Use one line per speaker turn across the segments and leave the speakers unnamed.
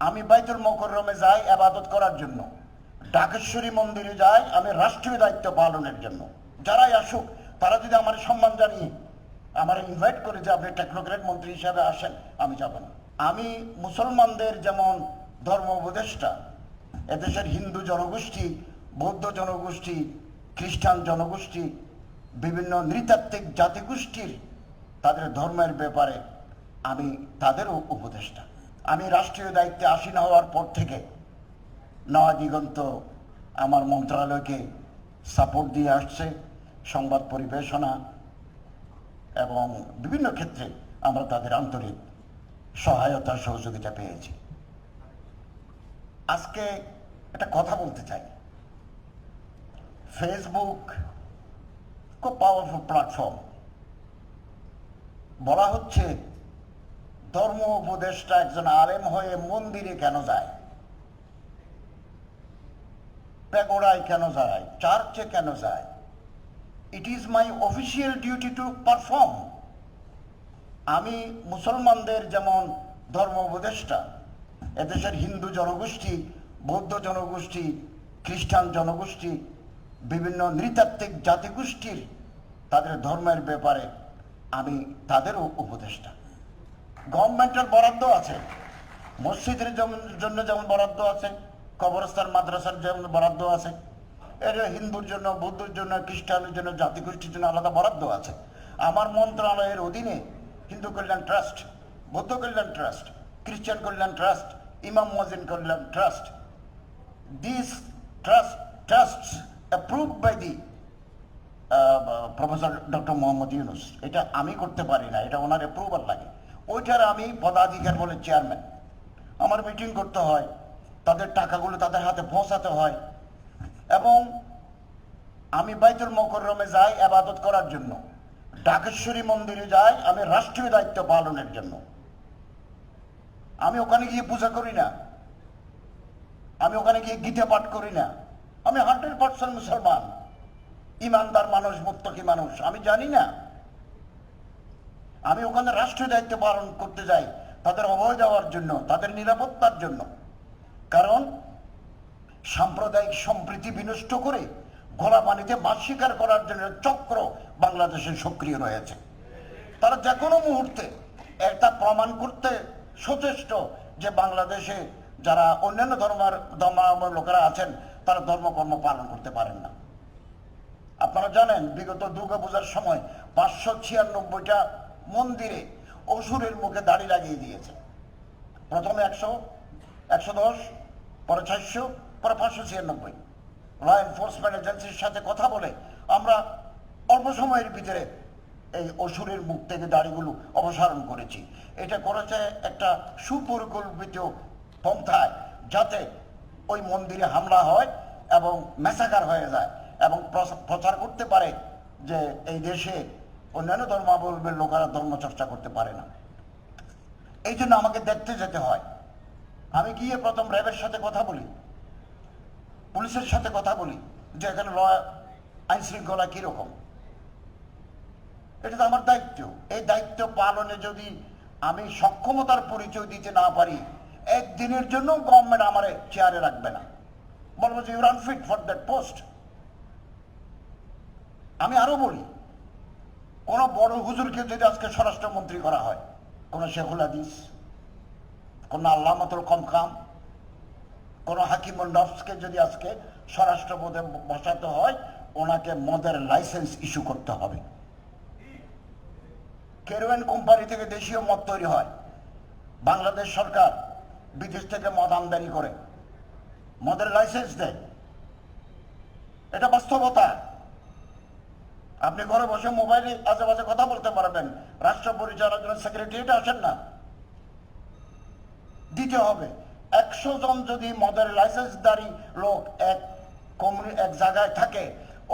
আমি বাইতুল মোকাররমে যাই ইবাদত করার জন্য, ঢাকেশ্বরী মন্দিরে যাই আমি রাষ্ট্রীয় দায়িত্ব পালনের জন্য। যারাই আসুক তারা যদি আমার সম্মান জানিয়ে আমার ইনভাইট করে যে আপনি টেকনোক্রেট মন্ত্রী হিসাবে আসেন, আমি যাব না। আমি মুসলমানদের যেমন ধর্ম উপদেষ্টা, এদেশের হিন্দু জনগোষ্ঠী, বৌদ্ধ জনগোষ্ঠী, খ্রিস্টান জনগোষ্ঠী, বিভিন্ন নৃতাত্ত্বিক জাতিগোষ্ঠীর তাদের ধর্মের ব্যাপারে আমি তাদেরও উপদেষ্টা। আমি রাষ্ট্রীয় দায়িত্বে আসীন হওয়ার পর থেকে নয়া দিগন্ত আমার মন্ত্রণালয়কে সাপোর্ট দিয়ে আসছে, সংবাদ পরিবেশনা এবং বিভিন্ন ক্ষেত্রে আমরা তাদের আন্তরিক সহায়তা সহযোগিতা পেয়েছি। আজকে একটা কথা বলতে চাই। ফেসবুক খুব পাওয়ারফুল প্ল্যাটফর্ম। বলা হচ্ছে ধর্ম উপদেষ্টা একজন আলেম হয়ে মন্দিরে কেন যায়, প্যাগোডায় কেন যায়, চার্চে কেন যায়। It is my official duty to perform. আমি মুসলমানদের যেমন ধর্ম উপদেষ্টা, এদেশের হিন্দু জনগোষ্ঠী, বৌদ্ধ জনগোষ্ঠী, খ্রিস্টান জনগোষ্ঠী, বিভিন্ন নৃতাত্ত্বিক জাতিগোষ্ঠীর তাদের ধর্মের ব্যাপারে আমি তাদেরও উপদেষ্টা। গভর্নমেন্টের বরাদ্দ আছে, মসজিদের জন্য যেমন বরাদ্দ আছে, কবরস্থান মাদ্রাসার যেমন বরাদ্দ আছে, এর হিন্দুর জন্য, বৌদ্ধর জন্য, খ্রিস্টানের জন্য, জাতিগোষ্ঠীর জন্য আলাদা বরাদ্দ আছে। আমার মন্ত্রণালয়ের অধীনে হিন্দু কল্যাণ ট্রাস্ট, বৌদ্ধ কল্যাণ ট্রাস্ট, খ্রিস্টান কল্যাণ ট্রাস্ট, ইমাম মুয়াজ্জিন কল্যাণ trust, this trusts approved by the professor doctor Mohammad Yunus. এটা আমি করতে পারি না, এটা ওনার অ্যাপ্রুভাল লাগে। ওইটার আমি পদাধিকার বলে চেয়ারম্যান। আমার মিটিং করতে হয়, তাদের টাকাগুলো তাদের হাতে পৌঁছাতে হয়, এবং আমি বাইতুল মোকাররমে যাই ইবাদত করার জন্য, ঢাকেশ্বরী মন্দিরে যাই আমি রাষ্ট্রীয় দায়িত্ব পালনের জন্য। আমি ওখানে গিয়ে পূজা করি না, আমি ওখানে গিয়ে গীতা পাঠ করি না। আমি 100% মুসলমান, ইমানদার মানুষ, মুত্তাকি মানুষ। আমি জানি না, আমি ওখানে রাষ্ট্রীয় দায়িত্ব পালন করতে যাই তাদের অভয় দেওয়ার জন্য, তাদের নিরাপত্তার জন্য। কারণ সাম্প্রদায়িক সম্প্রীতি বিনষ্ট করে ঘোলা পানিতে মাছ শিকার করার জন্য চক্র বাংলাদেশে সক্রিয় রয়েছে। তারা যে কোনো মুহূর্তে এটা প্রমাণ করতে সচেষ্ট যে বাংলাদেশে যারা অন্যান্য ধর্মাবলম্বী লোকেরা আছেন তারা ধর্মকর্ম পালন করতে পারেন না। আপনারা জানেন বিগত দুর্গাপূজার সময় 596টা মন্দিরে অসুরের মুখে দাড়ি লাগিয়ে দিয়েছে। প্রথমে 100, 110, পরে 400, পরে 596। ল এনফোর্সমেন্ট এজেন্সির সাথে কথা বলে আমরা অল্প সময়ের ভিতরে এই অসুরের মুখ থেকে দাড়িগুলো অপসারণ করেছি। এটা করেছে একটা সুপরিকল্পিত পন্থায়, যাতে ওই মন্দিরে হামলা হয় এবং ম্যাসাকার হয়ে যায় এবং প্রচার করতে পারে যে এই দেশে অন্যান্য ধর্মাবলম্বীর লোকেরা ধর্মচর্চা করতে পারে না। এই জন্য আমাকে দেখতে যেতে হয়। আমি গিয়ে প্রথম র্যাবের সাথে কথা বলি, পুলিশের সাথে কথা বলি যে এখানে আইন শৃঙ্খলা কিরকম। এটা তো আমার দায়িত্ব। এই দায়িত্ব পালনে যদি আমি সক্ষমতার পরিচয় দিতে না পারি, একদিনের জন্য গভর্নমেন্ট আমার চেয়ারে রাখবে না, বলবো যে your unfit for that post. আমি আরো বলি, কোন বড় হুজুরকে যদি আজকে স্বরাষ্ট্রমন্ত্রী করা হয়, কোন শেখুল হাদিস, কোন আল্লামাতুল কমকাম, কোন হাকিমুল নফসকে যদি আজকে স্বরাষ্ট্র পদে বসাতে হয়, ওনাকে মদের লাইসেন্স ইস্যু করতে হবে। কেরোয়েন কোম্পানি থেকে দেশীয় মদ তৈরি হয়, বাংলাদেশ সরকার বিদেশ থেকে মদ আমদানি করে, মদের লাইসেন্স দেয়। এটা বাস্তবতা। আপনি ঘরে বসে মোবাইলে আজে বাজে কথা বলতে পারবেন, রাষ্ট্র পরিচালনার জন্য সেক্রেটারিয়েটে আসেন না, দিতে হবে। 100 জন যদি মদের লাইসেন্সধারী লোক এক জায়গায় থাকে,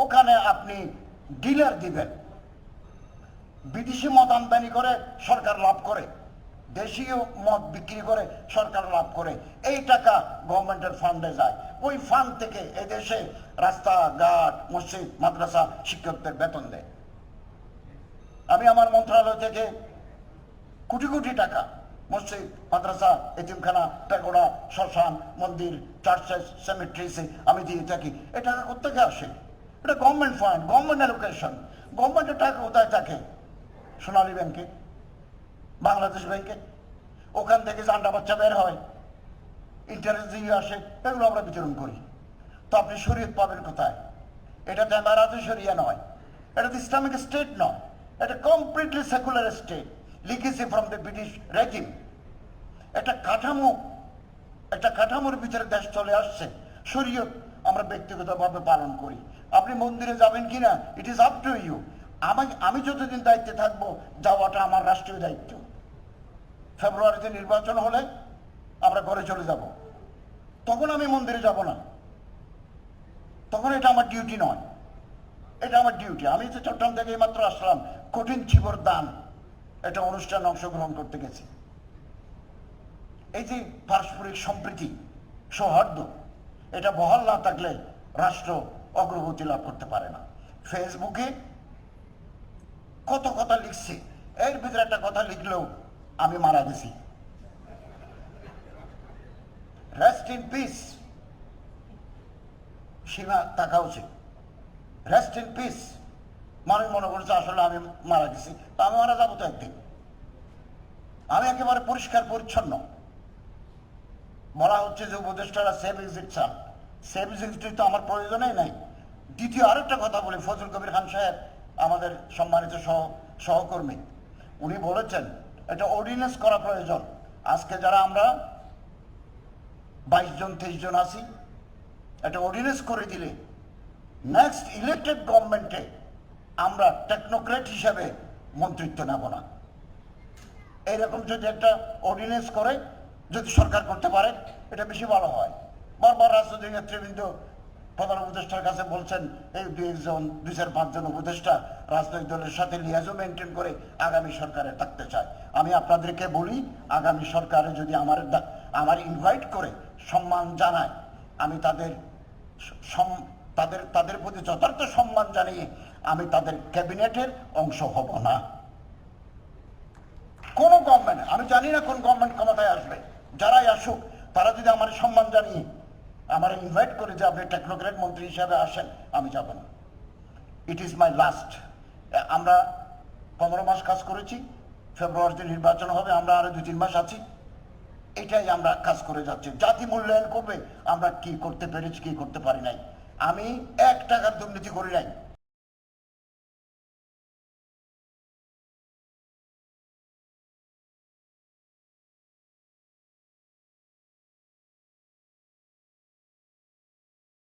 ওখানে আপনি ডিলার দিবেন। বিদেশি মদ আমদানি করে সরকার লাভ করে, দেশীয় মদ বিক্রি করে সরকার লাভ করে। এই টাকা গভর্নমেন্টের ফান্ডে যায়। ওই ফান্ড থেকে এদেশে রাস্তাঘাট, মসজিদ, মাদ্রাসা, শিক্ষকদের বেতন দেয়। আমি আমার মন্ত্রণালয় থেকে কোটি কোটি টাকা মসজিদ, মাদ্রাসা, এতিমখানা, প্যাগোডা শ্মশান, মন্দির, চার্চেস, সেমেট্রিসে আমি দিয়ে থাকি। এই টাকা কোথেকে আসে? এটা গভর্নমেন্ট ফান্ড, গভর্নমেন্ট অ্যালোকেশন। গভর্নমেন্টের টাকা কোথায় থাকে? সোনালী ব্যাংকে, বাংলাদেশ ব্যাংকে। ওখান থেকে জান্ডা বাচ্চা বের হয়, ইন্টারেস্ট দিয়ে আসে, এগুলো আমরা বিতরণ করি। তো আপনি শরীয়ত পাবেন কোথায়? এটা তো এমারাতে শরিয়া নয়, এটা তো ইসলামিক স্টেট নয়, এটা completely secular state, legacy from the British regime. একটা কাঠামোর ভিতরে দেশ চলে আসছে। শরীয়ত আমরা ব্যক্তিগতভাবে পালন করি। আপনি মন্দিরে যাবেন কিনা, it is up to you. আমি যতদিন দায়িত্বে থাকবো, যাওয়াটা আমার রাষ্ট্রীয় দায়িত্ব। ফেব্রুয়ারিতে নির্বাচন হলে আমরা ঘরে চলে যাব, তখন আমি মন্দিরে যাব না, তখন এটা আমার ডিউটি নয়, এটা আমার ডিউটি। আমি তো চট্টগ্রাম থেকে মাত্র আসলাম, কঠিন চিবর দান এটা অনুষ্ঠানে অংশগ্রহণ করতে গেছি। এই যে পারস্পরিক সম্প্রীতি, সৌহার্দ্য, এটা বহাল না থাকলে রাষ্ট্র অগ্রগতি লাভ করতে পারে না। ফেসবুকে কত কথা লিখছে, এর ভিতরে একটা কথা লিখলেও আমি মারা গেছি, রেস্ট ইন পিস। সীমা থাকা উচিত, রেস্ট ইন পিস। মানুষ মনে করছে আসলে আমি মারা গেছি, তা আমি মারা যাবো তো একদিন। আমি একেবারে পরিষ্কার পরিচ্ছন্ন। বলা হচ্ছে যে উপদেষ্টারা সেফ এক্সিট চান, সেফ এক্সিট তো আমার প্রয়োজনই নাই। দ্বিতীয় আরেকটা কথা বলি, ফজল কবির খান সাহেব আমাদের সম্মানিত সহকর্মী, উনি বলেছেন এটা অর্ডিন্যান্স করা প্রয়োজন। আজকে যারা আমরা 22 জন 23 জন আছি, এটা অর্ডিন্যান্স করে দিলে নেক্সট ইলেক্টেড গভর্নমেন্টে আমরা টেকনোক্রেট হিসেবে মন্ত্রিত্ব নেব না। এইরকম যদি একটা অর্ডিন্যান্স করে যদি সরকার করতে পারে, এটা বেশি ভালো হয়। বারবার রাজনৈতিক নেতৃবৃন্দ প্রধান উপদেষ্টার কাছে বলছেন, এই 2-4-5 জন উপদেষ্টা রাজনৈতিক দলের সাথে লিয়াজও মেনটেন করে আগামী সরকারে থাকতে চায়। আমি আপনাদেরকে বলি, আগামী সরকারে যদি আমার ইনভাইট করে সম্মান জানায়, আমি তাদের প্রতি যথার্থ সম্মান জানিয়ে আমি তাদের ক্যাবিনেটের অংশ হব না। কোন গভর্নমেন্ট, আমি জানি না কোন গভর্নমেন্ট ক্ষমতায় আসবে, যারাই আসুক তারা যদি আমার সম্মান জানিয়ে আমার ইনভাইট করে যে আপনি টেকনোক্রেট মন্ত্রী হিসাবে আসেন, আমি যাব না। It is my last. আমরা 15 মাস কাজ করেছি, ফেব্রুয়ারিতে নির্বাচন হবে, আমরা আরো 2-3 মাস আছি। এটাই আমরা কাজ করে যাচ্ছি। জাতি মূল্যায়ন করবে আমরা কি করতে পেরেছি, কি করতে পারি নাই। আমি 1 টাকার দুর্নীতি করি নাই।